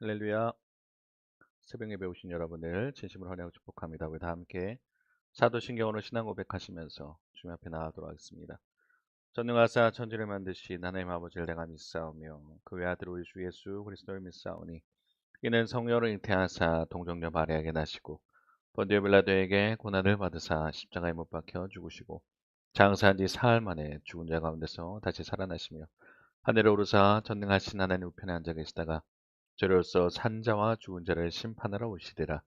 할렐루야. 새벽 예배 오신 여러분들 진심으로 환영하고 축복합니다. 우리 다 함께 사도신경으로 신앙 고백하시면서 주님 앞에 나아가도록 하겠습니다. 전능하사 천지를 만드신 하나님 아버지를 내가 믿사오며 그 외아들 우리 주 예수 그리스도를 믿사오니 이는 성령을 잉태하사 동정녀 마리아에게 나시고 본디오 빌라도에게 고난을 받으사 십자가에 못 박혀 죽으시고 장사한 지 사흘 만에 죽은 자 가운데서 다시 살아나시며 하늘에 오르사 전능하신 하나님 우편에 앉아 계시다가 저로서 산자와 죽은 자를 심판하러 오시리라.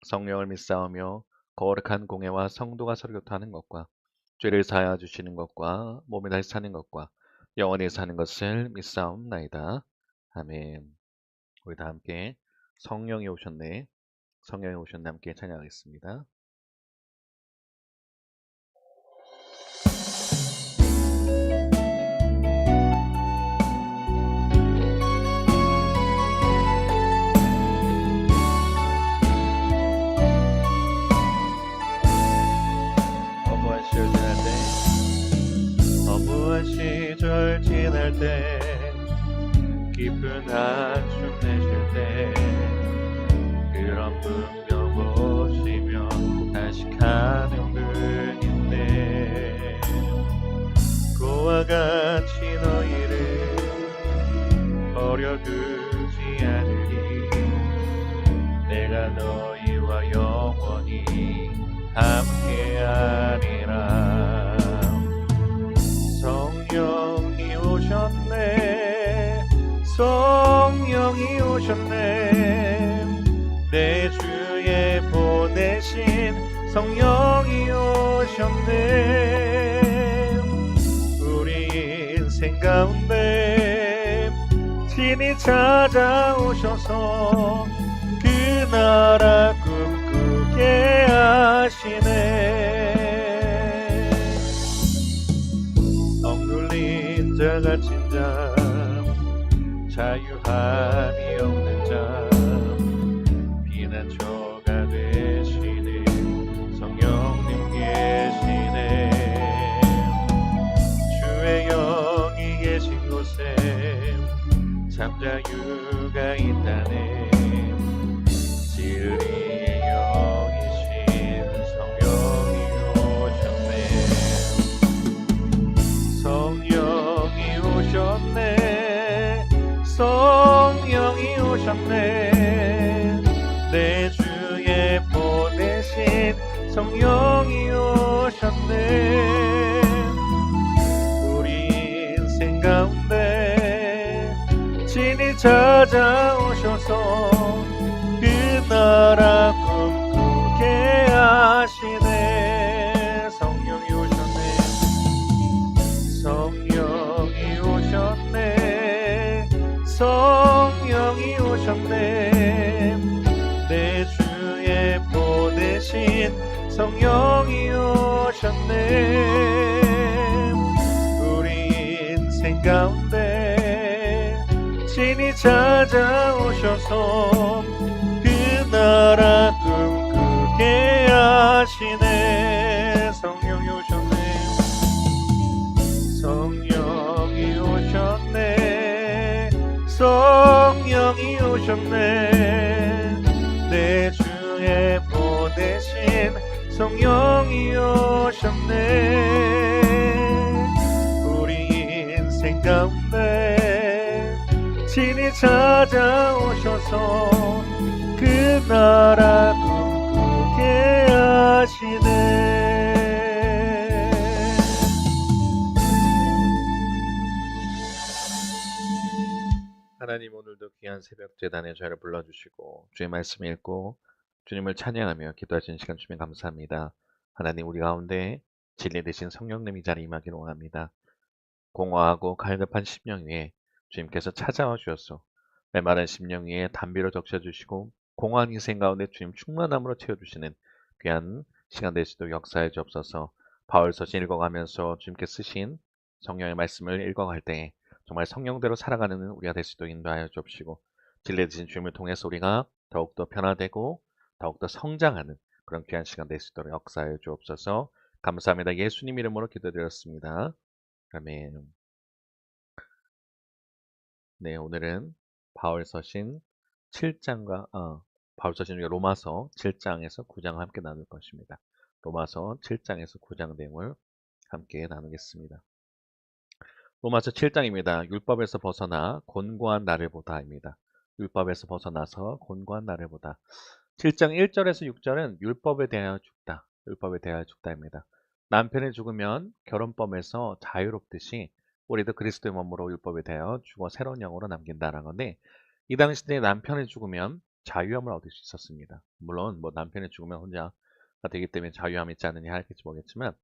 성령을 믿사오며 거룩한 공예와 성도가 서로 교통하는 것과 죄를 사하여 주시는 것과 몸이 다시 사는 것과 영원히 사는 것을 믿사옵나이다. 아멘. 우리 다 함께 성령이 오셨네. 성령이 오셨네 함께 찬양하겠습니다. 허무한 시절 지날 때 깊은 한숨 내쉴 때 그런 분명 보시며 다시 가는 분인데 그와 같이 너희를 버려두지 않으리 내가 너희와 영원히 함께하리라. 성령이 오셨네. 성령이 오셨네. 내 주에 보내신 성령이 오셨네. 우리 인생 가운데 친히 찾아오셔서 그 나라 꿈꾸게 하시네. 억눌린 자 갇힌 자 자유함이 없는 자 피난처가 되시는 성령님 계시네. 주의 영이 계신 곳에 참 자유가 있다네. 진리의 영이신 성령이 오셨네. 성령이 오셨네. 성령이 오셨네. 내 주에 보내신 성령이 오셨네. 우리 인생 가운데 친히 찾아오셔서 그 나라 꿈꾸게 하시네. 성령이 오셨네. 성령이 오셨네. 성령이 오셨네. 내 주에 보내신 성령이 오셨네. 우리 인생 가운데 친히 찾아오셔서 그 나라 꿈꾸게 하시네. 성령이 오셨네. 성령이 오셨네. 성령이 오셨네. 내 주에 보내신 성령이 오셨네. 우리 인생 가운데 친히 찾아오셔서 그 나라 꿈꾸게 하시네. 하나님 오늘도 귀한 새벽 제단에 저희를 불러주시고 주의 말씀 읽고 주님을 찬양하며 기도하시는 시간 주님 감사합니다. 하나님 우리 가운데 진리 되신 성령님 이 자리에 임하기를 원합니다. 공허하고 갈급한 심령 위에 주님께서 찾아와 주셔서 메마른 심령 위에 담비로 적셔주시고 공허한 인생 가운데 주님 충만함으로 채워주시는 귀한 시간 될 수도 역사해 주옵소서. 바울서신 읽어가면서 주님께 쓰신 성령의 말씀을 읽어갈 때 정말 성령대로 살아가는 우리가 될 수도 인도하여 주옵시고 진리 되신 주님을 통해서 우리가 더욱더 변화되고 더욱더 성장하는 그런 귀한 시간 될 수 있도록 역사해 주옵소서. 감사합니다. 예수님 이름으로 기도드렸습니다. 아멘. 네, 오늘은 바울 서신 7장과 바울서 중에 로마서 7장에서 9장 함께 나눌 것입니다. 로마서 7장에서 9장 내용을 함께 나누겠습니다. 로마서 7장입니다. 율법에서 벗어나 곤고한 나를 보다입니다. 율법에서 벗어나서 곤고한 나를 보다. 7장 1절에서 6절은 율법에 대하여 죽다. 율법에 대하여 죽다입니다. 남편이 죽으면 결혼법에서 자유롭듯이 우리도 그리스도의 몸으로 율법에 대하여 죽어 새로운 영으로 남긴다라는 건데, 이 당시에 남편이 죽으면 자유함을 얻을 수 있었습니다. 물론 뭐 남편이 죽으면 혼자가 되기 때문에 자유함이 있지 않느냐 할지 모르겠지만,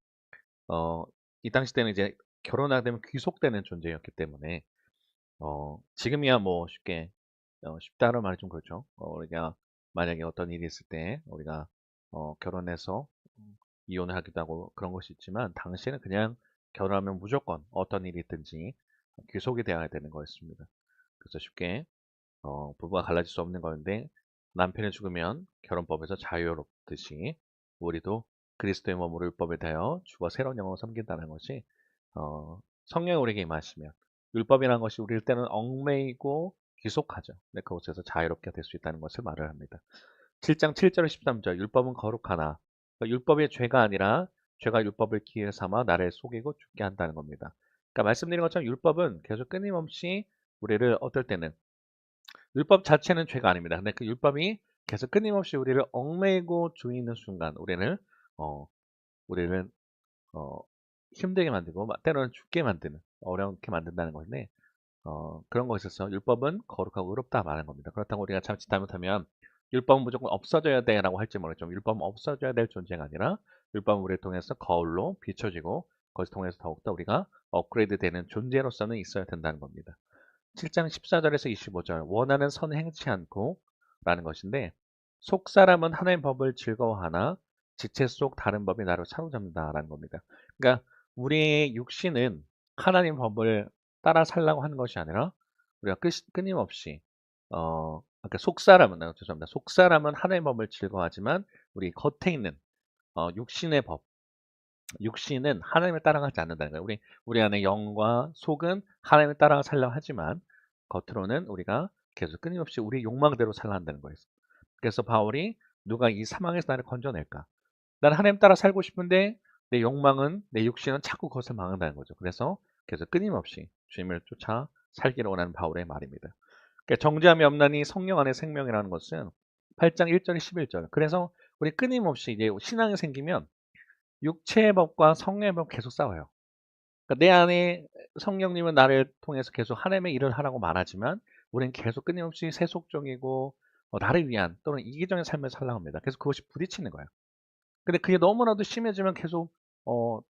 이 당시 때는 이제 결혼하게 되면 귀속되는 존재였기 때문에, 지금이야 뭐 쉽게, 쉽다는 말이 좀 그렇죠. 우리가 만약에 어떤 일이 있을 때 우리가 결혼해서 이혼을 하기도 하고 그런 것이 있지만, 당시에는 그냥 결혼하면 무조건 어떤 일이 있든지 귀속이 되어야 되는 거였습니다. 그래서 쉽게 부부가 갈라질 수 없는 건데, 남편이 죽으면 결혼법에서 자유롭듯이 우리도 그리스도의 몸으로 율법에 대하여 죽어 새로운 영혼을 섬긴다는 것이, 성령이 우리에게 임하시면 율법이라는 것이 우리를 때는 얽매이고 귀속하죠. 근데 그곳에서 자유롭게 될 수 있다는 것을 말을 합니다. 7장 7절 13절 율법은 거룩하나, 그러니까 율법이 죄가 아니라 죄가 율법을 기회 삼아 나를 속이고 죽게 한다는 겁니다. 그러니까 말씀드린 것처럼 율법은 계속 끊임없이 우리를 어떨 때는, 율법 자체는 죄가 아닙니다. 근데 그 율법이 계속 끊임없이 우리를 얽매이고 조이는 순간 어, 우리를 어, 힘들게 만들고 때로는 죽게 만드는, 어렵게 만든다는 건데, 그런 것에 있어서 율법은 거룩하고 의롭다 말하는 겁니다. 그렇다고 우리가 자칫 잘못하면 율법은 무조건 없어져야 돼라고 할지 모르겠지만, 율법은 없어져야 될 존재가 아니라 율법은 우리를 통해서 거울로 비춰지고 그것을 통해서 더욱더 우리가 업그레이드 되는 존재로서는 있어야 된다는 겁니다. 7장 14절에서 25절 원하는 선 행치 않고 라는 것인데, 속 사람은 하나님의 법을 즐거워하나 지체 속 다른 법이 나를 사로잡는다 라는 겁니다. 그러니까 우리의 육신은 하나님 법을 따라 살라고 하는 것이 아니라, 우리가 끊임없이 그러니까 속 사람은, 죄송합니다. 속 사람은 하나님의 법을 즐거워하지만 우리 겉에 있는 육신의 법, 육신은 하나님을 따라가지 않는다는 거예요. 우리 안에 영과 속은 하나님을 따라 살려고 하지만 겉으로는 우리가 계속 끊임없이 우리 욕망대로 살아야 한다는 거예요. 그래서 바울이, 누가 이 사망에서 나를 건져낼까? 나는 하나님 따라 살고 싶은데 내 욕망은, 내 육신은 자꾸 그것을 망한다는 거죠. 그래서 계속 끊임없이 주님을 쫓아 살기를 원하는 바울의 말입니다. 그러니까 정죄함이 없나니 성령 안에 생명이라는 것은 8장 1절 11절. 그래서 우리 끊임없이 이제 신앙이 생기면 육체의 법과 성령의 법 계속 싸워요. 그러니까 내 안에 성령님은 나를 통해서 계속 하나님의 일을 하라고 말하지만, 우리는 계속 끊임없이 세속적이고 나를 위한 또는 이기적인 삶을 살라고 합니다. 그래서 그것이 부딪히는 거예요. 근데 그게 너무나도 심해지면 계속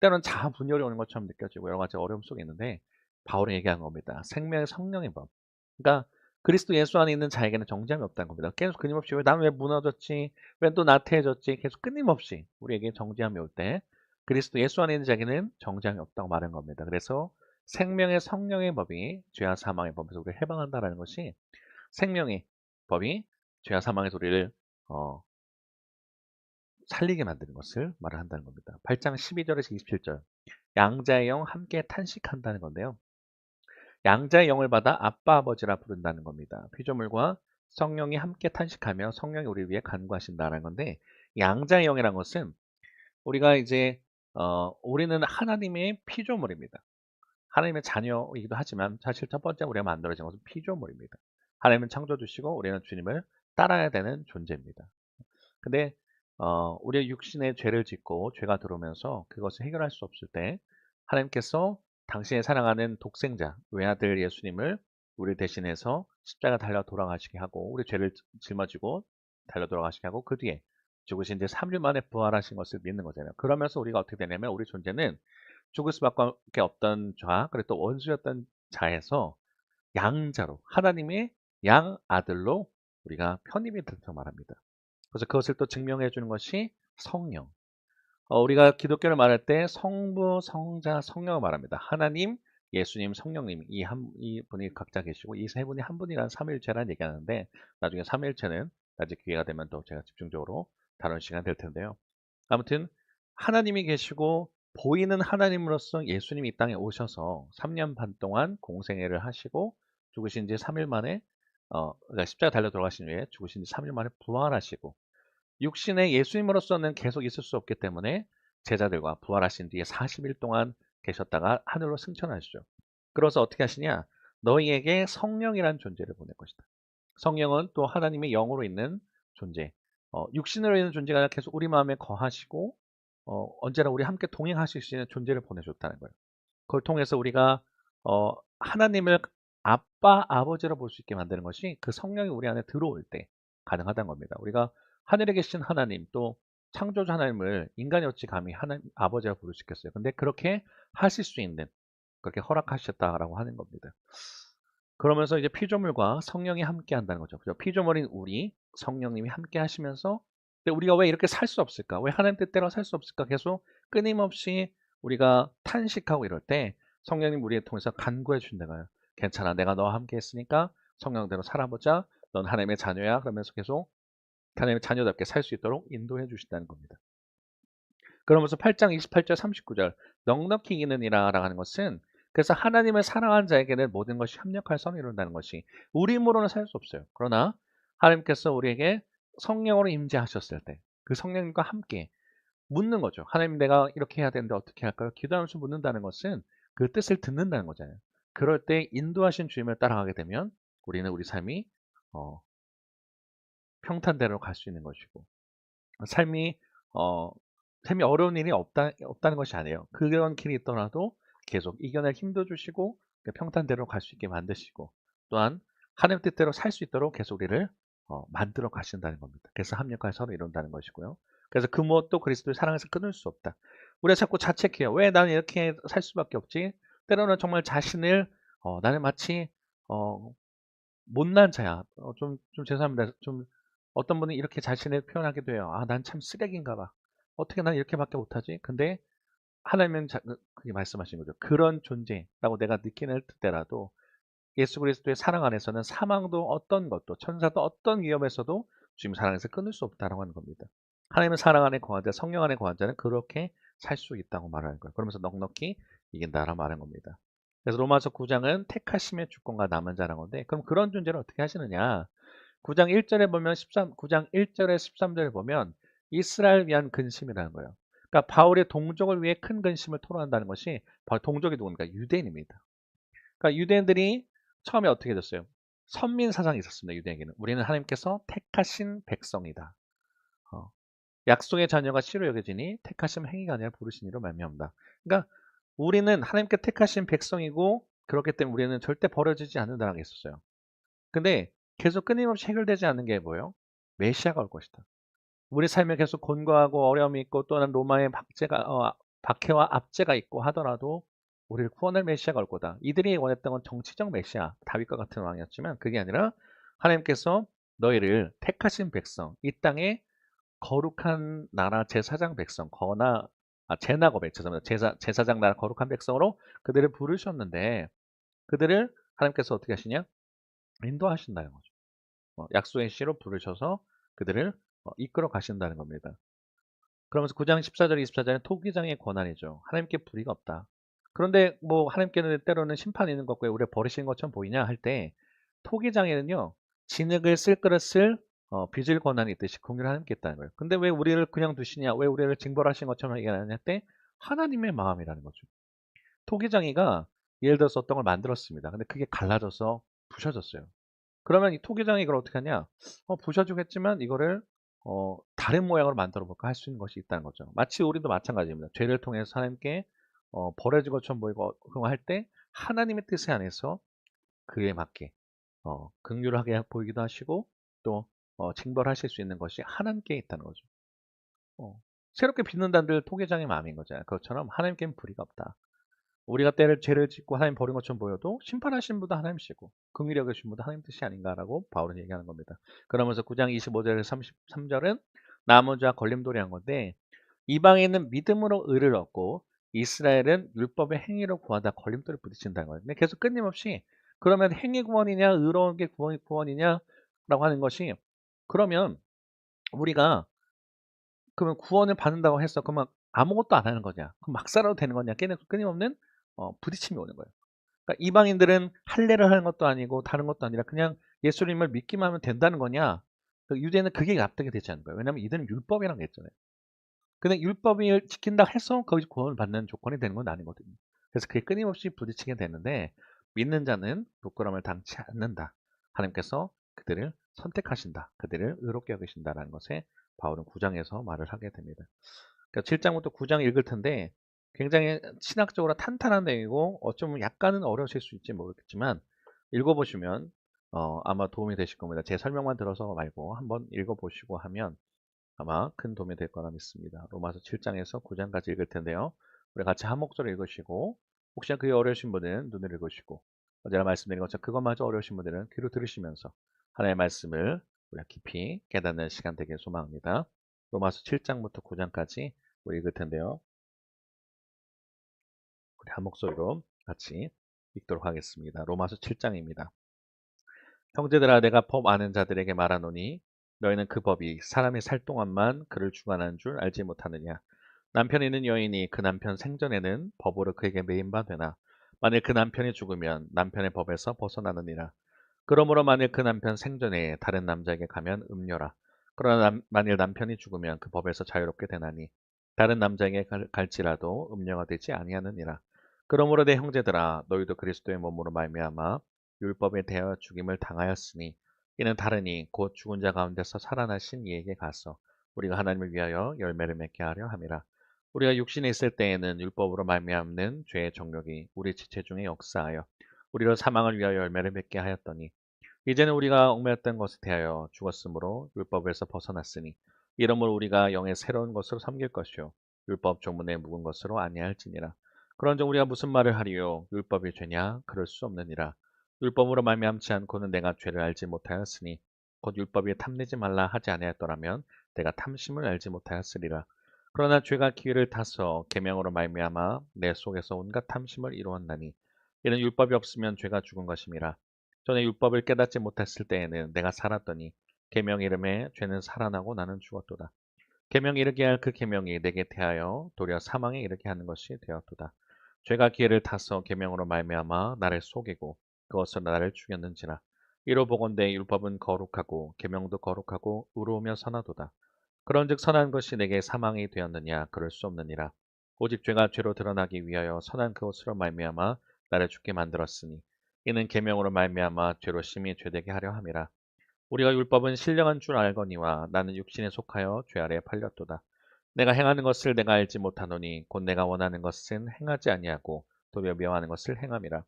때로는 자아 분열이 오는 것처럼 느껴지고 여러 가지 어려움 속에 있는데, 바울이 얘기한 겁니다. 생명의 성령의 법. 그러니까 그리스도 예수 안에 있는 자에게는 정죄함이 없다는 겁니다. 계속 끊임없이 나는 왜 무너졌지? 왜 또 나태해졌지? 계속 끊임없이 우리에게 정죄함이 올 때, 그리스도 예수 안에 있는 자에게는 정죄함이 없다고 말한 겁니다. 그래서 생명의 성령의 법이 죄와 사망의 법에서 우리를 해방한다는 것이, 생명의 법이 죄와 사망의 우리를 살리게 만드는 것을 말을 한다는 겁니다. 8장 12절에서 27절 양자의 영 함께 탄식한다는 건데요. 양자의 영을 받아 아빠 아버지라 부른다는 겁니다. 피조물과 성령이 함께 탄식하며 성령이 우리 위해 간구하신다는 건데, 양자의 영이라는 것은 우리가 이제 우리는 하나님의 피조물입니다. 하나님의 자녀이기도 하지만 사실 첫 번째 우리가 만들어진 것은 피조물입니다. 하나님은 창조주시고 우리는 주님을 따라야 되는 존재입니다. 근데 우리의 육신에 죄를 짓고 죄가 들어오면서 그것을 해결할 수 없을 때, 하나님께서 당신의 사랑하는 독생자 외아들 예수님을 우리 대신해서 십자가 달려 돌아가시게 하고, 우리 죄를 짊어지고 달려 돌아가시게 하고, 그 뒤에 죽으신 지 3일 만에 부활하신 것을 믿는 거잖아요. 그러면서 우리가 어떻게 되냐면, 우리 존재는 죽을 수밖에 없던 자, 그리고 또 원수였던 자에서 양자로, 하나님의 양 아들로 우리가 편입이 된다고 말합니다. 그래서 그것을 또 증명해 주는 것이 성령. 우리가 기독교를 말할 때 성부, 성자, 성령을 말합니다. 하나님, 예수님, 성령님, 이 분이 각자 계시고 이 세 분이 한 분이라는 삼위일체라는 얘기하는데, 나중에 삼위일체는 나중에 기회가 되면 또 제가 집중적으로 다룬 시간 될 텐데요. 아무튼 하나님이 계시고 보이는 하나님으로서 예수님이 이 땅에 오셔서 3년 반 동안 공생애를 하시고 죽으신 지 3일 만에 그러니까 십자가 달려 돌아가신 후에 죽으신 지 3일 만에 부활하시고 육신의 예수님으로서는 계속 있을 수 없기 때문에 제자들과 부활하신 뒤에 40일 동안 계셨다가 하늘로 승천하시죠. 그래서 어떻게 하시냐? 너희에게 성령이란 존재를 보낼 것이다. 성령은 또 하나님의 영으로 있는 존재, 육신으로 있는 존재가 아니라 계속 우리 마음에 거하시고 언제나 우리 함께 동행하실 수 있는 존재를 보내줬다는 거예요. 그걸 통해서 우리가 하나님을 아빠, 아버지로 볼 수 있게 만드는 것이 그 성령이 우리 안에 들어올 때 가능하다는 겁니다. 우리가 하늘에 계신 하나님 또 창조주 하나님을 인간이 어찌 감히 하나님 아버지라 부를 수 있겠어요. 근데 그렇게 하실 수 있는 그렇게 허락하셨다라고 하는 겁니다. 그러면서 이제 피조물과 성령이 함께 한다는 거죠. 그죠? 피조물인 우리, 성령님이 함께 하시면서 근데 우리가 왜 이렇게 살 수 없을까? 왜 하나님 뜻대로 살 수 없을까? 계속 끊임없이 우리가 탄식하고 이럴 때 성령님 우리를 통해서 간구해 주신다고요. 괜찮아. 내가 너와 함께 했으니까 성령대로 살아보자. 넌 하나님의 자녀야. 그러면서 계속 하나님의 자녀답게 살 수 있도록 인도해 주신다는 겁니다. 그러면서 8장 28절 39절 넉넉히 이기느니라 라고 하는 것은 그래서 하나님을 사랑하는 자에게는 모든 것이 협력할 선을 이룬다는 것이 우리 힘으로는 살 수 없어요. 그러나 하나님께서 우리에게 성령으로 임재하셨을 때 그 성령님과 함께 묻는 거죠. 하나님 내가 이렇게 해야 되는데 어떻게 할까요? 기도하면서 묻는다는 것은 그 뜻을 듣는다는 거잖아요. 그럴 때 인도하신 주님을 따라가게 되면 우리는 우리 삶이 어, 평탄대로 갈 수 있는 것이고 삶이 어, 삶이 어려운 일이 없다는 것이 아니에요. 그런 길이 있더라도 계속 이겨낼 힘도 주시고 그 평탄대로 갈 수 있게 만드시고 또한 하나님 뜻대로 살 수 있도록 계속 우리를 만들어 가신다는 겁니다. 그래서 합력할 서로 이룬다는 것이고요. 그래서 그 무엇도 그리스도의 사랑에서 끊을 수 없다. 우리가 자꾸 자책해요. 왜 나는 이렇게 살 수밖에 없지? 때로는 정말 자신을 나는 마치 어, 못난 자야. 좀 죄송합니다. 좀 어떤 분은 이렇게 자신을 표현하기도 해요. 아, 난 참 쓰레기인가 봐. 어떻게 난 이렇게밖에 못하지? 근데 하나님은 그게 말씀하신 거죠. 그런 존재라고 내가 느끼는 때라도 예수 그리스도의 사랑 안에서는 사망도 어떤 것도 천사도 어떤 위험에서도 주님 사랑에서 끊을 수 없다라고 하는 겁니다. 하나님은 사랑 안에 거한 자, 성령 안에 거한 자는 그렇게 살 수 있다고 말하는 거예요. 그러면서 넉넉히 이긴다라고 말하는 겁니다. 그래서 로마서 9장은 택하심의 주권과 남은 자라는 건데 그럼 그런 존재를 어떻게 하시느냐? 9장 1절에 보면 9장 1절에 13절에 보면 이스라엘 위한 근심이라는 거예요. 그러니까 바울의 동족을 위해 큰 근심을 토로한다는 것이 바로 동족이 누굽니까? 유대인입니다. 그러니까 유대인들이 처음에 어떻게 됐어요? 선민 사상이 있었습니다. 유대에게는 우리는 하나님께서 택하신 백성이다. 어, 약속의 자녀가 씨로 여겨지니 택하심 행위가 아니라 부르신 이로 말미암다. 그러니까 우리는 하나님께 택하신 백성이고 그렇기 때문에 우리는 절대 버려지지 않는다라고 했었어요. 근데 계속 끊임없이 해결되지 않는 게 뭐예요? 메시아가 올 것이다. 우리 삶에 계속 곤고하고 어려움이 있고 또는 로마의 박해와 압제가 있고 하더라도 우리를 구원할 메시아가 올 거다. 이들이 원했던 건 정치적 메시아, 다윗과 같은 왕이었지만 그게 아니라 하나님께서 너희를 택하신 백성, 이 땅에 거룩한 나라 제사장 백성, 제나거백, 죄송합니다. 제사장 나라 거룩한 백성으로 그들을 부르셨는데 그들을 하나님께서 어떻게 하시냐? 인도하신다는 거죠. 약속의 씨로 부르셔서 그들을 이끌어 가신다는 겁니다. 그러면서 9장 14절, 24절은 토기장의 권한이죠. 하나님께 불의가 없다. 그런데 뭐 하나님께는 때로는 심판이 있는 것과 우리를 버리시는 것처럼 보이냐 할 때 토기장에는요 진흙을 쓸 그릇을 빚을 권한이 있듯이 공유를 하나님께 있다는 거예요. 근데 왜 우리를 그냥 두시냐? 왜 우리를 징벌하신 것처럼 얘기하냐 할 때 하나님의 마음이라는 거죠. 토기장이가 예를 들어서 어떤 걸 만들었습니다. 근데 그게 갈라져서 부셔졌어요. 그러면 이 토기장이 이걸 어떻게 하냐? 부셔주겠지만 이거를 다른 모양으로 만들어 볼까 할 수 있는 것이 있다는 거죠. 마치 우리도 마찬가지입니다. 죄를 통해서 하나님께 버려진 것처럼 보이고 그런 거 할 때 하나님의 뜻에 안에서 그에 맞게 긍휼하게 보이기도 하시고 또 징벌하실 수 있는 것이 하나님께 있다는 거죠. 새롭게 빚는다는 들 토기장의 마음인 거잖아요. 그것처럼 하나님께는 불의가 없다. 우리가 때를 죄를 짓고 하나님 버린 것처럼 보여도 심판하신 분도 하나님이시고 긍휼히 여기신 분도 하나님 뜻이 아닌가라고 바울은 얘기하는 겁니다. 그러면서 9장 25절에서 33절은 남은 자와 걸림돌이한 건데 이방인은 믿음으로 의를 얻고 이스라엘은 율법의 행위로 구하다 걸림돌을 부딪힌다는 거예요. 근데 계속 끊임없이 그러면 행위 구원이냐 의로운 게 구원이냐라고 하는 것이 그러면 우리가 그러면 구원을 받는다고 했어. 그러면 아무것도 안 하는 거냐? 그럼 막 살아도 되는 거냐? 끊임없는 부딪힘이 오는 거예요. 그러니까 이방인들은 할례를 하는 것도 아니고 다른 것도 아니라 그냥 예수님을 믿기만 하면 된다는 거냐? 그 유대는 그게 납득이 되지 않는 거예요. 왜냐하면 이들은 율법이라는 게 있잖아요. 근데 율법을 지킨다 해서 거기서 구원을 받는 조건이 되는 건 아니거든요. 그래서 그게 끊임없이 부딪히게 되는데 믿는 자는 부끄러움을 당치 않는다. 하나님께서 그들을 선택하신다. 그들을 의롭게 여기신다라는 것에 바울은 9장에서 말을 하게 됩니다. 그러니까 7장부터 9장 읽을 텐데 굉장히 신학적으로 탄탄한 내용이고 어쩌면 약간은 어려우실 수 있지 모르겠지만 읽어보시면 아마 도움이 되실 겁니다. 제 설명만 들어서 말고 한번 읽어보시고 하면 아마 큰 도움이 될 거라 믿습니다. 로마서 7장에서 9장까지 읽을 텐데요. 우리 같이 한 목소리 읽으시고 혹시나 그게 어려우신 분은 눈을 읽으시고 어제나 말씀드린 것처럼 그것마저 어려우신 분들은 귀로 들으시면서 하나님의 말씀을 우리가 깊이 깨닫는 시간 되길 소망합니다. 로마서 7장부터 9장까지 우리 읽을 텐데요. 우리 한 목소리로 같이 읽도록 하겠습니다. 로마서 7장입니다. 형제들아 내가 법 아는 자들에게 말하노니 너희는 그 법이 사람이 살 동안만 그를 주관하는 줄 알지 못하느냐. 남편이 있는 여인이 그 남편 생전에는 법으로 그에게 매인 바 되나 만일 그 남편이 죽으면 남편의 법에서 벗어나느니라. 그러므로 만일 그 남편 생전에 다른 남자에게 가면 음녀라. 그러나 만일 남편이 죽으면 그 법에서 자유롭게 되나니 다른 남자에게 갈지라도 음녀가 되지 아니하느니라. 그러므로 내 형제들아 너희도 그리스도의 몸으로 말미암아 율법에 대하여 죽임을 당하였으니 이는 다르니 곧 죽은 자 가운데서 살아나신 이에게 가서 우리가 하나님을 위하여 열매를 맺게 하려 함이라. 우리가 육신에 있을 때에는 율법으로 말미암는 죄의 정욕이 우리 지체 중에 역사하여 우리로 사망을 위하여 열매를 맺게 하였더니 이제는 우리가 얽매였던 것에 대하여 죽었으므로 율법에서 벗어났으니 이러므로 우리가 영의 새로운 것으로 섬길 것이요 율법 조문에 묵은 것으로 아니할지니라. 그런즉 우리가 무슨 말을 하리요 율법이 죄냐 그럴 수 없느니라. 율법으로 말미암지 않고는 내가 죄를 알지 못하였으니 곧 율법이 탐내지 말라 하지 아니하였더라면 내가 탐심을 알지 못하였으리라. 그러나 죄가 기회를 타서 계명으로 말미암아 내 속에서 온갖 탐심을 이루었나니 이는 율법이 없으면 죄가 죽은 것임이라. 전에 율법을 깨닫지 못했을 때에는 내가 살았더니 계명 이름에 죄는 살아나고 나는 죽었도다. 계명이 이르게 할 그 계명이 내게 대하여 도리어 사망에 이르게 하는 것이 되었도다. 죄가 기회를 타서 계명으로 말미암아 나를 속이고 그것으로 나를 죽였는지라. 이로 보건대 율법은 거룩하고 계명도 거룩하고 의로우며 선하도다. 그런즉 선한 것이 내게 사망이 되었느냐 그럴 수 없느니라. 오직 죄가 죄로 드러나기 위하여 선한 그것으로 말미암아 나를 죽게 만들었으니 이는 계명으로 말미암아 죄로 심히 죄되게 하려 함이라. 우리가 율법은 신령한 줄 알거니와 나는 육신에 속하여 죄 아래에 팔렸도다. 내가 행하는 것을 내가 알지 못하노니 곧 내가 원하는 것은 행하지 아니하고 도리어 미워하는 것을 행함이라.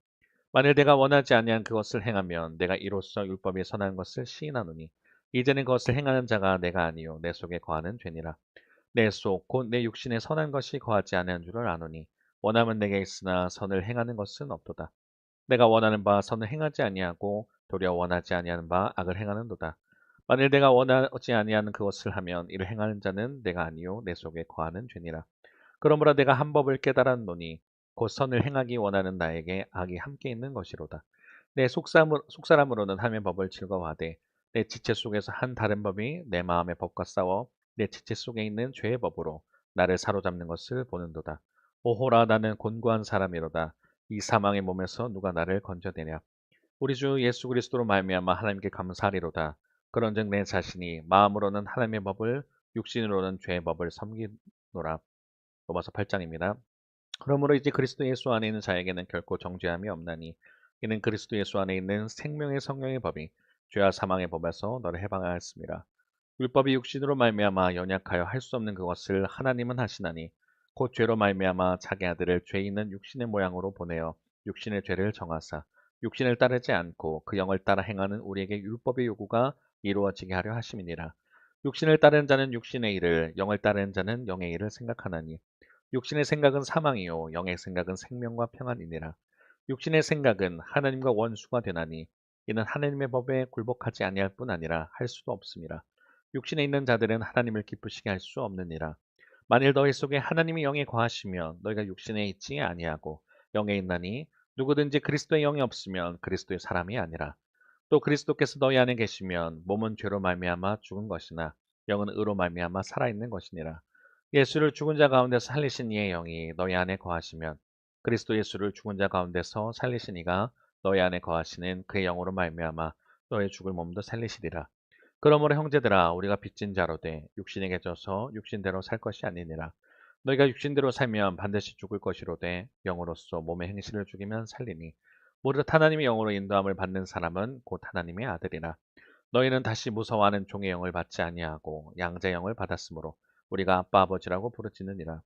만일 내가 원하지 아니한 그것을 행하면 내가 이로써 율법이 선한 것을 시인하노니 이제는 그것을 행하는 자가 내가 아니요 내 속에 거하는 죄니라. 내 속 곧 내 육신에 선한 것이 거하지 아니한 줄을 아노니 원함은 내게 있으나 선을 행하는 것은 없도다. 내가 원하는 바 선을 행하지 아니하고 도리어 원하지 아니하는 바 악을 행하는도다. 만일 내가 원하지 아니하는 그것을 하면 이를 행하는 자는 내가 아니요 내 속에 거하는 죄니라. 그러므로 내가 한 법을 깨달았노니 곧 선을 행하기 원하는 나에게 악이 함께 있는 것이로다. 내 속사람으로는 하나님의 법을 즐거워하되 내 지체 속에서 한 다른 법이 내 마음의 법과 싸워 내 지체 속에 있는 죄의 법으로 나를 사로잡는 것을 보는도다. 오호라 나는 곤고한 사람이로다. 이 사망의 몸에서 누가 나를 건져내랴. 우리 주 예수 그리스도로 말미암아 하나님께 감사하리로다. 그런즉 내 자신이 마음으로는 하나님의 법을 육신으로는 죄의 법을 섬기노라. 로마서 8장입니다. 그러므로 이제 그리스도 예수 안에 있는 자에게는 결코 정죄함이 없나니 이는 그리스도 예수 안에 있는 생명의 성령의 법이 죄와 사망의 법에서 너를 해방하였습니다. 율법이 육신으로 말미암아 연약하여 할 수 없는 그것을 하나님은 하시나니 곧 죄로 말미암아 자기 아들을 죄 있는 육신의 모양으로 보내어 육신의 죄를 정하사 육신을 따르지 않고 그 영을 따라 행하는 우리에게 율법의 요구가 이루어지게 하려 하심이니라. 육신을 따르는 자는 육신의 일을 영을 따르는 자는 영의 일을 생각하나니 육신의 생각은 사망이요 영의 생각은 생명과 평안이니라. 육신의 생각은 하나님과 원수가 되나니 이는 하나님의 법에 굴복하지 아니할 뿐 아니라 할 수도 없습니다. 육신에 있는 자들은 하나님을 기쁘시게 할 수 없느니라. 만일 너희 속에 하나님이 영에 거하시면 너희가 육신에 있지 아니하고 영에 있나니 누구든지 그리스도의 영이 없으면 그리스도의 사람이 아니라. 또 그리스도께서 너희 안에 계시면 몸은 죄로 말미암아 죽은 것이나 영은 의로 말미암아 살아있는 것이니라. 예수를 죽은 자 가운데서 살리신 이의 영이 너희 안에 거하시면 그리스도 예수를 죽은 자 가운데서 살리신 이가 너희 안에 거하시는 그의 영으로 말미암아 너의 죽을 몸도 살리시리라. 그러므로 형제들아 우리가 빚진 자로 돼 육신에게 져서 육신대로 살 것이 아니니라. 너희가 육신대로 살면 반드시 죽을 것이로되 영으로서 몸의 행실을 죽이면 살리니 무릇 하나님의 영으로 인도함을 받는 사람은 곧 하나님의 아들이라. 너희는 다시 무서워하는 종의 영을 받지 아니하고 양자의 영을 받았으므로 우리가 아빠 아버지라고 부르짖느니라.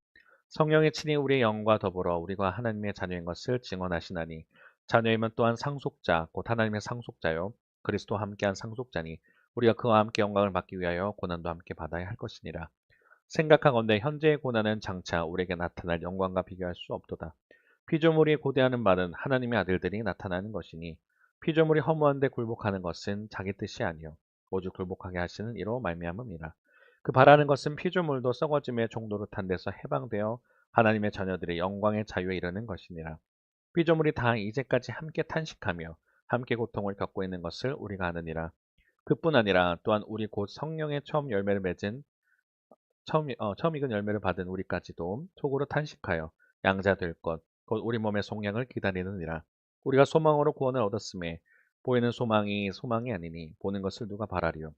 성령의 친히 우리의 영과 더불어 우리가 하나님의 자녀인 것을 증언하시나니 자녀이면 또한 상속자 곧 하나님의 상속자요 그리스도와 함께한 상속자니 우리가 그와 함께 영광을 받기 위하여 고난도 함께 받아야 할 것이니라. 생각하건대 현재의 고난은 장차 우리에게 나타날 영광과 비교할 수 없도다. 피조물이 고대하는 바는 하나님의 아들들이 나타나는 것이니 피조물이 허무한데 굴복하는 것은 자기 뜻이 아니요 오직 굴복하게 하시는 이로 말미암음이라. 그 바라는 것은 피조물도 썩어짐의 종도로 탄 데서 해방되어 하나님의 자녀들의 영광의 자유에 이르는 것이니라. 피조물이 다 이제까지 함께 탄식하며 함께 고통을 겪고 있는 것을 우리가 아느니라. 그뿐 아니라 또한 우리 곧 성령의 처음 열매를 맺은 처음 익은 열매를 받은 우리까지도 속으로 탄식하여 양자 될 것, 곧 우리 몸의 속량을 기다리느니라. 우리가 소망으로 구원을 얻었음에 보이는 소망이 아니니 보는 것을 누가 바라리요.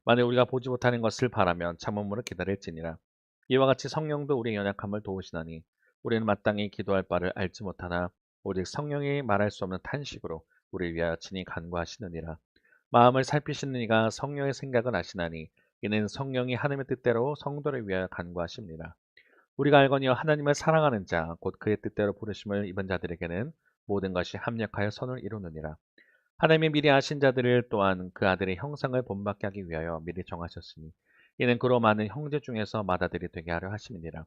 만일 우리가 보지 못하는 것을 바라면 참음으로 기다릴지니라. 이와 같이 성령도 우리의 연약함을 도우시나니 우리는 마땅히 기도할 바를 알지 못하나 오직 성령이 말할 수 없는 탄식으로 우리를 위하여 친히 간구하시느니라. 마음을 살피시는 이가 성령의 생각을 아시나니 이는 성령이 하나님의 뜻대로 성도를 위하여 간구하십니다. 우리가 알거니와 하나님을 사랑하는 자, 곧 그의 뜻대로 부르심을 입은 자들에게는 모든 것이 합력하여 선을 이루느니라. 하나님이 미리 아신 자들을 또한 그 아들의 형상을 본받게 하기 위하여 미리 정하셨으니 이는 그로 많은 형제 중에서 맏아들이 되게 하려 하심이니라.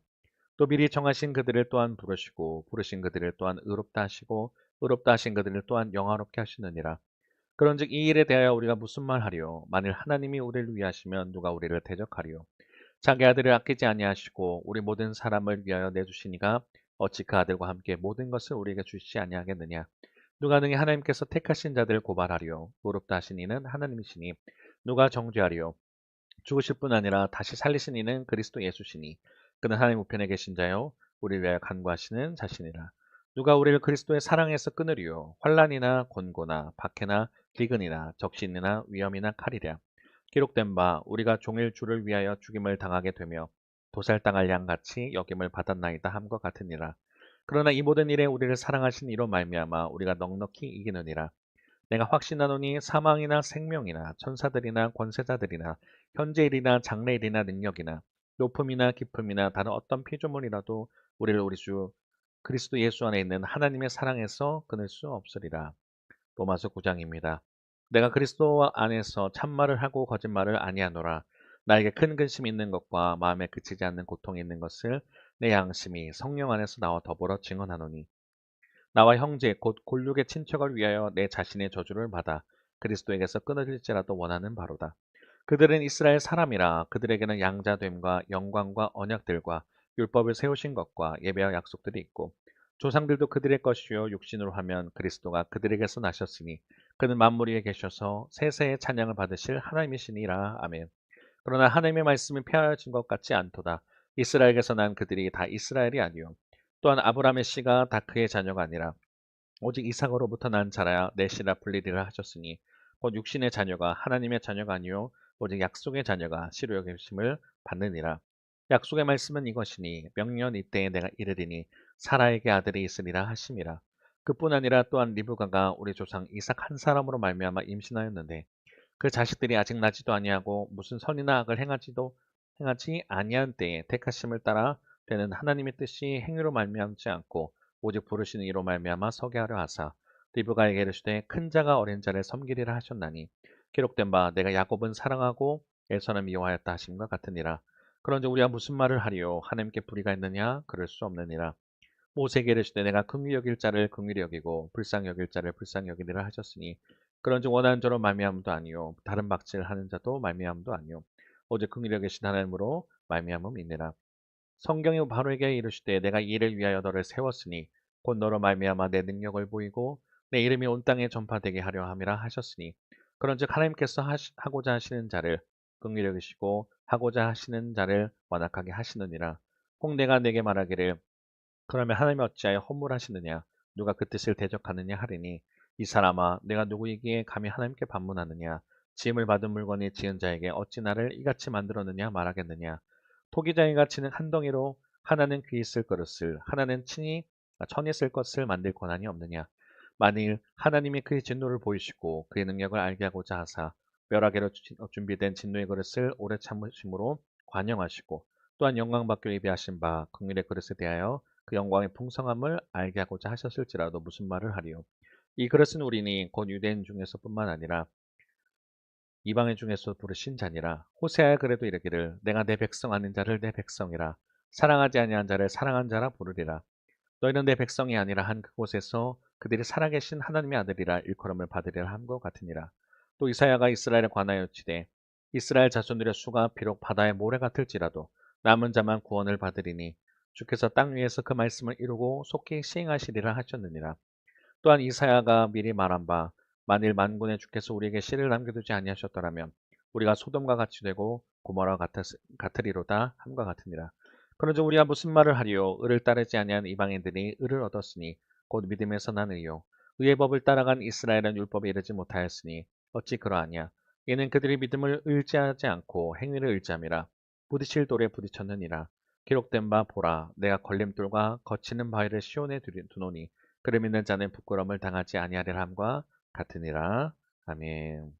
또 미리 정하신 그들을 또한 부르시고 부르신 그들을 또한 의롭다 하시고 의롭다 하신 그들을 또한 영화롭게 하시느니라. 그런즉 이 일에 대하여 우리가 무슨 말하리요? 만일 하나님이 우리를 위하시면 누가 우리를 대적하리요? 자기 아들을 아끼지 아니하시고 우리 모든 사람을 위하여 내주시니가 어찌 그 아들과 함께 모든 것을 우리에게 주시지 아니하겠느냐? 누가 능히 하나님께서 택하신 자들을 고발하리요? 의롭다 하신 이는 하나님이시니 누가 정죄하리요? 죽으실 뿐 아니라 다시 살리신 이는 그리스도 예수시니 그는 하나님 우편에 계신 자요 우리를 위하여 간구하시는 자신이라. 누가 우리를 그리스도의 사랑에서 끊으리요? 환난이나 곤고나 박해나 기근이나 적신이나 위험이나 칼이랴. 기록된 바 우리가 종일 주를 위하여 죽임을 당하게 되며 도살당할 양같이 여김을 받았나이다 함과 같으니라. 그러나 이 모든 일에 우리를 사랑하신 이로 말미암아 우리가 넉넉히 이기느니라. 내가 확신하노니 사망이나 생명이나 천사들이나 권세자들이나 현재일이나 장래일이나 능력이나 높음이나 깊음이나 다른 어떤 피조물이라도 우리를 우리 주 그리스도 예수 안에 있는 하나님의 사랑에서 끊을 수 없으리라. 로마서 9장입니다. 내가 그리스도 안에서 참말을 하고 거짓말을 아니하노라. 나에게 큰 근심이 있는 것과 마음에 그치지 않는 고통이 있는 것을 내 양심이 성령 안에서 나와 더불어 증언하노니 나와 형제 곧 골육의 친척을 위하여 내 자신의 저주를 받아 그리스도에게서 끊어질지라도 원하는 바로다. 그들은 이스라엘 사람이라 그들에게는 양자됨과 영광과 언약들과 율법을 세우신 것과 예배와 약속들이 있고 조상들도 그들의 것이요 육신으로 하면 그리스도가 그들에게서 나셨으니 그는 만물 위에 계셔서 세세의 찬양을 받으실 하나님이시니라. 아멘. 그러나 하나님의 말씀이 폐하여진 것 같지 않도다. 이스라엘에게서 난 그들이 다 이스라엘이 아니요 또한 아브라함의 씨가 다 그의 자녀가 아니라 오직 이삭으로부터 난 자라야 내 씨라 불리리라 하셨으니 곧 육신의 자녀가 하나님의 자녀가 아니요 오직 약속의 자녀가 씨로 여김을 받느니라. 약속의 말씀은 이것이니 명년 이때에 내가 이르리니 사라에게 아들이 있으리라 하심이라. 그뿐 아니라 또한 리브가가 우리 조상 이삭 한 사람으로 말미암아 임신하였는데 그 자식들이 아직 나지도 아니하고 무슨 선이나 악을 행하지 아니한 때에 택하심을 따라 되는 하나님의 뜻이 행위로 말미암지 않고 오직 부르시는 이로 말미암아 서게 하려 하사 리브가에게 이르시되 큰 자가 어린 자를 섬기리라 하셨나니 기록된 바 내가 야곱은 사랑하고 에서는 미워하였다 하심과 같으니라. 그런즉 우리가 무슨 말을 하리요? 하나님께 불의가 있느냐? 그럴 수 없느니라. 모세에게 이르시되 내가 긍휼히 여길 자를 긍휼히 여기고 불쌍히 여길 자를 불쌍히 여기리라 하셨으니 그런즉 원하는 자로 말미암음도 아니요 다른 박질하는 자도 말미암음도 아니요 오직 긍휼히 여기신 하나님으로 말미암음이니라. 성경이 바로에게 이르시되 내가 이 일을 위하여 너를 세웠으니 곧 너로 말미암아 내 능력을 보이고 내 이름이 온 땅에 전파되게 하려 함이라 하셨으니 그런즉 하나님께서 하고자 하시는 자를 긍휼히 여기시고 하고자 하시는 자를 완악하게 하시느니라. 혹 내가 내게 말하기를 그러면 하나님이 어찌하여 허물하시느냐 누가 그 뜻을 대적하느냐 하리니 이 사람아, 내가 누구이기에 감히 하나님께 반문하느냐? 지음을 받은 물건이 지은 자에게 어찌 나를 이같이 만들었느냐 말하겠느냐? 토기장이가 치는 한 덩이로 하나는 귀 있을 그릇을, 하나는 천이 쓸 것을 만들 권한이 없느냐? 만일 하나님이 그의 진노를 보이시고 그의 능력을 알게 하고자 하사 멸하기로 준비된 진노의 그릇을 오래 참으심으로 관영하시고 또한 영광받기로 예비하신 바 긍휼의 그릇에 대하여 그 영광의 풍성함을 알게 하고자 하셨을지라도 무슨 말을 하리요? 이 그릇은 우리니 곧 유대인 중에서뿐만 아니라 이방인 중에서 부르신 자니라. 호세아야 그래도 이르기를 내가 내 백성 아닌 자를 내 백성이라 사랑하지 아니한 자를 사랑한 자라 부르리라. 너희는 내 백성이 아니라 한 그곳에서 그들이 살아계신 하나님의 아들이라 일컬음을 받으리라 함과 같으니라. 또 이사야가 이스라엘에 관하여치되 이스라엘 자손들의 수가 비록 바다의 모래 같을지라도 남은 자만 구원을 받으리니 주께서 땅 위에서 그 말씀을 이루고 속히 시행하시리라 하셨느니라. 또한 이사야가 미리 말한 바 만일 만군의 주께서 우리에게 씨를 남겨두지 아니하셨더라면 우리가 소돔과 같이 되고 고모라와 같으리로다 함과 같으니라. 그런즉 우리가 무슨 말을 하리요? 의를 따르지 아니한 이방인들이 의를 얻었으니 곧 믿음에서 난 의요. 의의 법을 따라간 이스라엘은 율법에 이르지 못하였으니 어찌 그러하냐? 이는 그들이 믿음을 의지하지 않고 행위를 의지함이라. 부딪힐 돌에 부딪혔느니라. 기록된 바 보라, 내가 걸림돌과 거치는 바위를 시온에 두노니 그를 믿는 자는 부끄러움을 당하지 아니하리라 함과 같으니라. 아멘.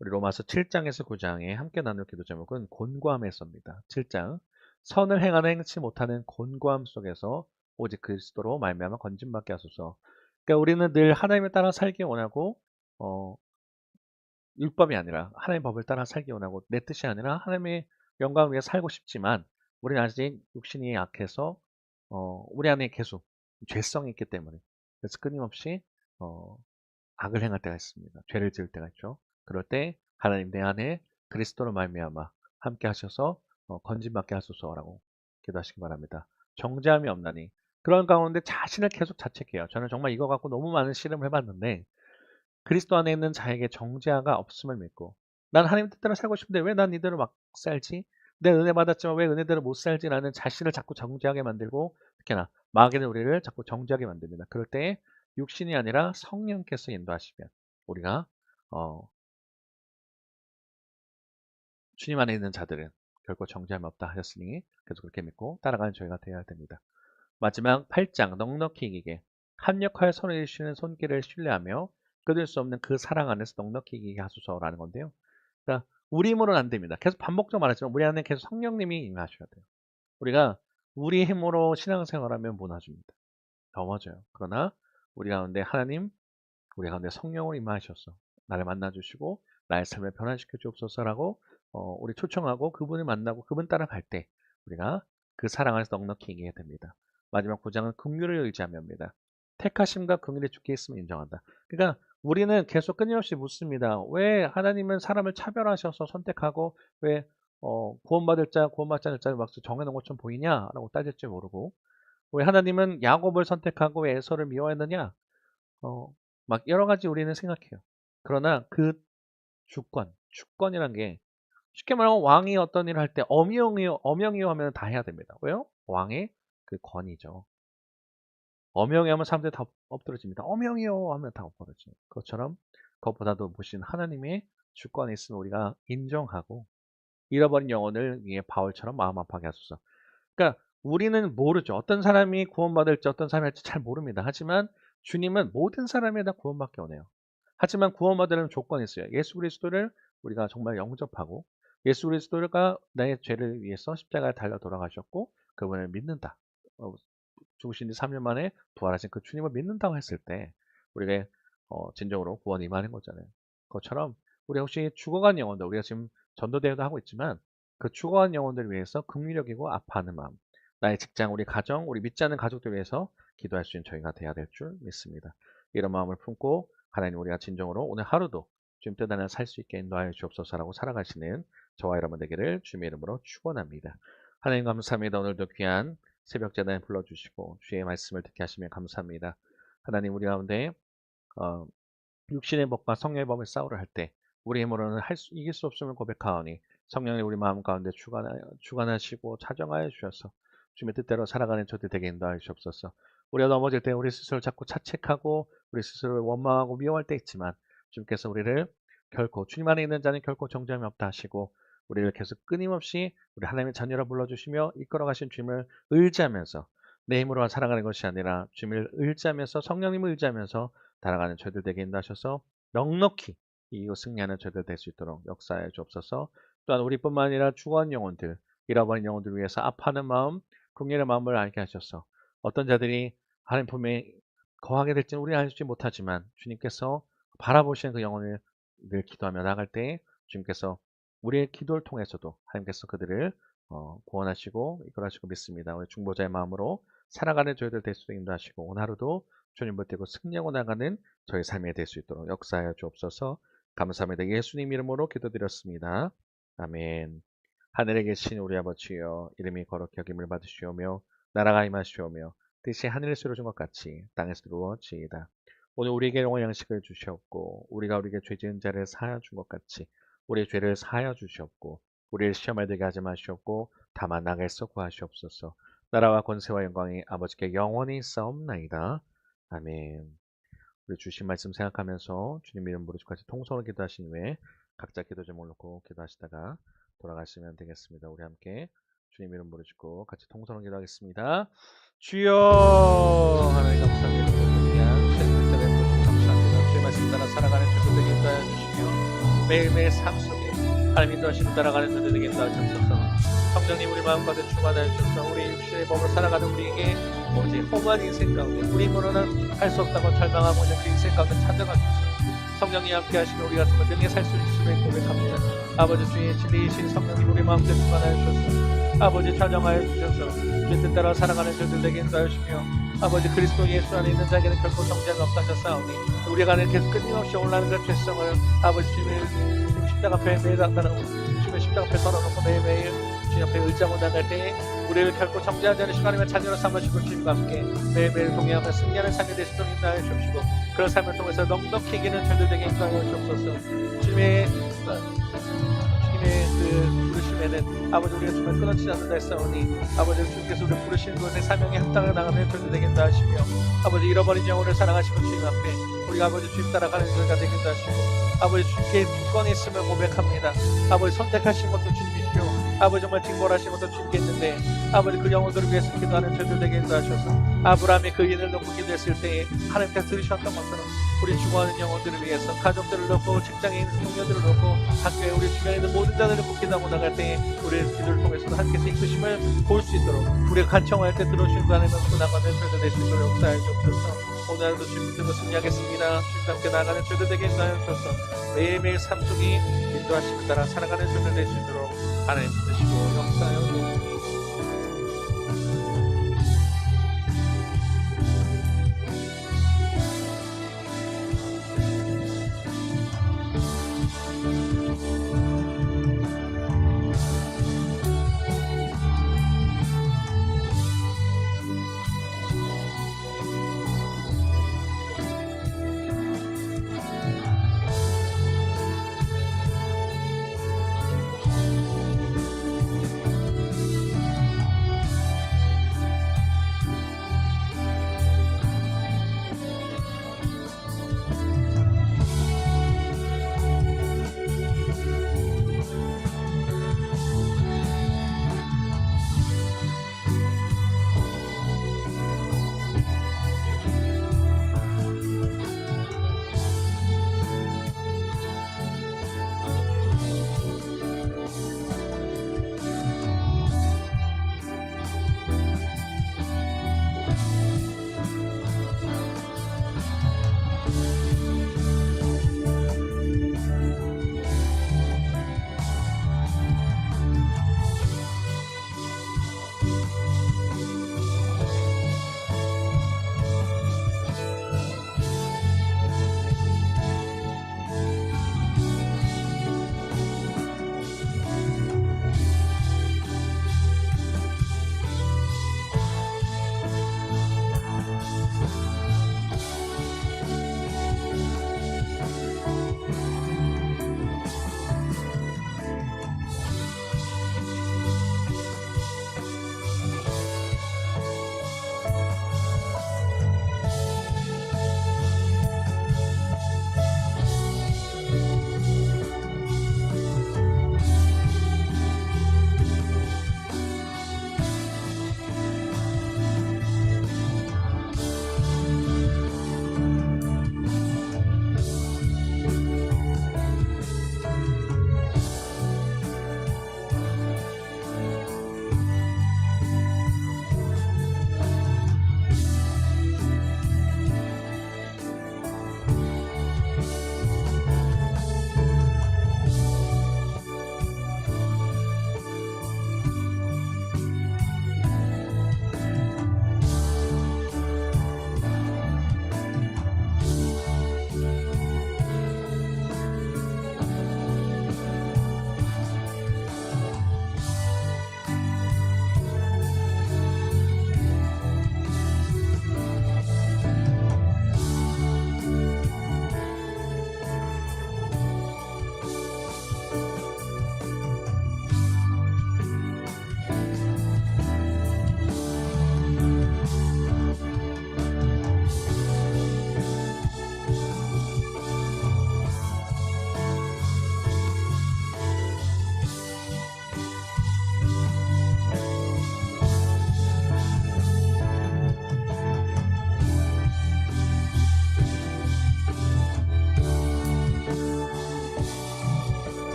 우리 로마서 7장에서 9장에 함께 나눌 기도 제목은 곤고함에서입니다. 7장. 선을 행하는 행치 못하는 곤고함 속에서 오직 그리스도로 말미암아 건짐받게 하소서. 그러니까 우리는 늘 하나님을 따라 살기 원하고 율법이 아니라 하나님의 법을 따라 살기 원하고 내 뜻이 아니라 하나님의 영광을 위해 살고 싶지만 우리는 아직 육신이 약해서 우리 안에 계속 죄성이 있기 때문에 그래서 끊임없이 어, 악을 행할 때가 있습니다. 죄를 지을 때가 있죠. 그럴 때 하나님 내 안에 그리스도로 말미암아 함께 하셔서 건짐받게 하소서라고 기도하시기 바랍니다. 정죄함이 없나니 그런 가운데 자신을 계속 자책해요. 저는 정말 이거 갖고 너무 많은 씨름을 해봤는데 그리스도 안에 있는 자에게 정죄가 없음을 믿고 난 하나님 뜻대로 살고 싶은데 왜 난 이대로 막 살지? 내 은혜 받았지만 왜 은혜대로 못 살지라는 자신을 자꾸 정죄하게 만들고 특히나 마귀는 우리를 자꾸 정죄하게 만듭니다. 그럴 때 육신이 아니라 성령께서 인도하시면 우리가 주님 안에 있는 자들은 결코 정죄함이 없다 하셨으니 계속 그렇게 믿고 따라가는 저희가 되어야 됩니다. 마지막 8장 넉넉히 이기게 합력하여 손을 이루시는 손길을 신뢰하며 끊을 수 없는 그 사랑 안에서 넉넉히 이기게 하소서라는 건데요. 그러니까 우리 힘으로는 안 됩니다. 계속 반복적으로 말하지만 우리 안에 계속 성령님이 임하셔야 돼요. 우리가 우리 힘으로 신앙생활하면 무너집니다. 넘어져요. 그러나 우리 가운데 하나님, 우리 가운데 성령을 임하셔서 나를 만나주시고 나의 삶을 변화시켜 주옵소서라고 우리 초청하고 그분을 만나고 그분 따라갈 때 우리가 그 사랑 안에서 넉넉히 이기게 됩니다. 마지막 9장은 긍휼을 의지하며입니다. 택하심과 긍휼이 주께 있음을 인정한다. 그러니까 우리는 계속 끊임없이 묻습니다. 왜 하나님은 사람을 차별하셔서 선택하고 왜 구원받을 자, 구원받지 않을 자를 막 정해놓은 것처럼 보이냐라고 따질지 모르고 왜 하나님은 야곱을 선택하고 왜 에서를 미워했느냐? 막 여러 가지 우리는 생각해요. 그러나 그 주권이란 게 쉽게 말하면 왕이 어떤 일을 할 때 엄영이요 하면 다 해야 됩니다. 왜요? 왕의 그 권위죠. 엄영이 하면 사람들이 다 엎드러집니다. 엄영이요 하면 다 엎드러져요. 그것처럼 그것보다도 보신 하나님의 주권이 있으면 우리가 인정하고 잃어버린 영혼을 위해 바울처럼 마음 아파하게 하소서. 그러니까 우리는 모르죠. 어떤 사람이 구원받을지 어떤 사람이 할지 잘 모릅니다. 하지만 주님은 모든 사람에 다 구원받게 원해요. 하지만 구원받으려면 조건이 있어요. 예수 그리스도를 우리가 정말 영접하고 예수 그리스도가 나의 죄를 위해서 십자가에 달려 돌아가셨고 그분을 믿는다. 죽으신 지 3년 만에 부활하신 그 주님을 믿는다고 했을 때 우리가 진정으로 구원이 임하는 거잖아요. 그것처럼 우리 혹시 죽어간 영혼들 우리가 지금 전도대회도 하고 있지만 그 죽어간 영혼들을 위해서 긍휼력이고 아파하는 마음 나의 직장, 우리 가정, 우리 믿지 않는 가족들 위해서 기도할 수 있는 저희가 돼야 될 줄 믿습니다. 이런 마음을 품고 하나님 우리가 진정으로 오늘 하루도 주님 뜻 안에 살 수 있게 인도하여 주옵소서라고 살아가시는 저와 여러분 되기를 주님의 이름으로 축원합니다. 하나님 감사합니다. 오늘도 귀한 새벽 재단에 불러주시고 주의 말씀을 듣게 하시면 감사합니다. 하나님 우리 가운데 어, 육신의 법과 성령의 법을 싸우려 할 때 우리 힘으로는 이길 수 없음을 고백하오니 성령이 우리 마음 가운데 주관하시고 차정하여 주셔서 주님의 뜻대로 살아가는 저들 되게 인도하여 주옵소서. 우리가 넘어질 때 우리 스스로를 자꾸 자책하고 우리 스스로를 원망하고 미워할 때 있지만 주님께서 우리를 결코 주님 안에 있는 자는 결코 정죄함이 없다 하시고 우리를 계속 끊임없이 우리 하나님의 자녀라 불러주시며 이끌어가신 주님을 의지하면서 내 힘으로 살아가는 것이 아니라 주님을 의지하면서 성령님을 의지하면서 달아가는 저희들 되게 인도하셔서 넉넉히 이거 승리하는 저희들 될 수 있도록 역사해 주옵소서. 또한 우리뿐만 아니라 죽어간 영혼들, 잃어버린 영혼들을 위해서 아파하는 마음, 긍휼의 마음을 알게 하셔서 어떤 자들이 하나님 품에 거하게 될지는 우리는 알지 못하지만 주님께서 바라보시는 그 영혼을 늘 기도하며 나갈 때 주님께서 우리의 기도를 통해서도 하나님께서 그들을 구원하시고 이끌어하시고 믿습니다. 우리 중보자의 마음으로 살아가는 저희들 될 수 있도록 인도하시고 오늘 하루도 주님 붙들고 승리하고 나가는 저희 삶이 될 수 있도록 역사하여 주옵소서. 감사합니다. 예수님 이름으로 기도드렸습니다. 아멘. 하늘에 계신 우리 아버지여 이름이 거룩히 여김을 받으시오며 나라가 임하시오며 뜻이 하늘에서 이루어진 것 같이 땅에서 이루어지이다. 오늘 우리에게 영원 양식을 주시옵고 우리가 우리에게 죄 지은 자를 사하여 준 것 같이 우리의 죄를 사하여 주시옵고 우리를 시험에 들게 하지 마시옵고 다만 나에게서 구하시옵소서. 나라와 권세와 영광이 아버지께 영원히 있사옵나이다. 아멘. 우리 주신 말씀 생각하면서 주님 이름 부르시고 같이 통성으로 기도하신 후에 각자 기도 제목을 놓고 기도하시다가 돌아가시면 되겠습니다. 우리 함께 주님 이름 부르시고 같이 통성으로 기도하겠습니다. 주여 하나님 감사합니다. 새벽에 부르시고 감사합니다. 주의 말씀 따라 살아가는 저들에게 인도하여 주시며 매일매일 삶 속에 하나님 인도하심 따라가는 저들에게 인도하여 주옵소서. 성령님 우리 마음 가득 충만하여 주셔서 우리 육신의 몸으로 살아가는 우리에게 오직 허무한 인생 가운데 우리 힘으로는 할 수 없다고 절망하고 있는 그 인생 가운데 찾아가 주셔서 성령님 함께 하시며 우리 같은 능히 살 수 있음을 고백합니다. 아버지 주의 진리이신 성령님 우리 마음 가득 충만하여 주셔서 아버지 찬양하여 주셔서 주의 뜻 따라 살아가는 저들에게 인도하여 주시며 아버지 그리스도 예수 안에 있는 자에게는 결코 정죄가 없다 하셨사오니 우리가 안에 계속 끊임없이 올라가는 그 죄성을 아버지 주님의 십자가 앞에 매일 나타나고 주님의 십자가 앞에 털어놓고 매일매일 주님 앞에 의지하고 나갈 때에 우리를 결코 정죄하지 않으시고 하나님의 자녀로 삼으시고 주님과 함께 매일매일 동행하며 승리하는 삶이 되시도록 인도하여 주옵시고 그런 삶을 통해서 넉넉히 이기는 저들에게 인도하여 주옵소서. 주님의 그 부르심에는 아버지 우리가 정말 끊어지지 않는다 했사오니 아버지 주님께서 우리를 부르시는 것에 사명에 합당하여 나가는 저들에게 인도하시며 아버지 잃어버린 영혼을 사랑하시고 주님 앞에 우리가 아버지 주님 따라가는 저희가 되게 인도하시고 아버지 주님께 주권이 있음을 고백합니다. 아버지 선택하신 것도 주님이시오 아버지 정말 징벌하신 것도 주님께 있는데 아버지 그 영혼들을 위해서 기도하는 저들에게 인도하셔서 아브라함이 그 인을 놓고 기도했을 때에 하나님께서 들으셨던 것처럼 우리 죽어가는 영혼들을 위해서 가족들을 놓고 직장인 동료들을 놓고 학교에 우리 주변에 있는 모든 자들을 놓고 기도하고 나갈 때에 우리의 기도를 통해서도 하나님께서 이끄심을 볼 수 있도록 우리가 간청할 때 들어오시는 거 하나님을 놓고 나가는 저희들 될 수 있도록 역사해 주옵소서. 오늘 하루도 주님 붙들고 승리하겠습니다. 주님과 함께 나아가는 저희들에게 인도하여 주셔서 매일매일 삶 속이 인도하심을 따라 살아가는 저희들 될 수 있도록 하나님 붙드시고 역사하여 주옵소서.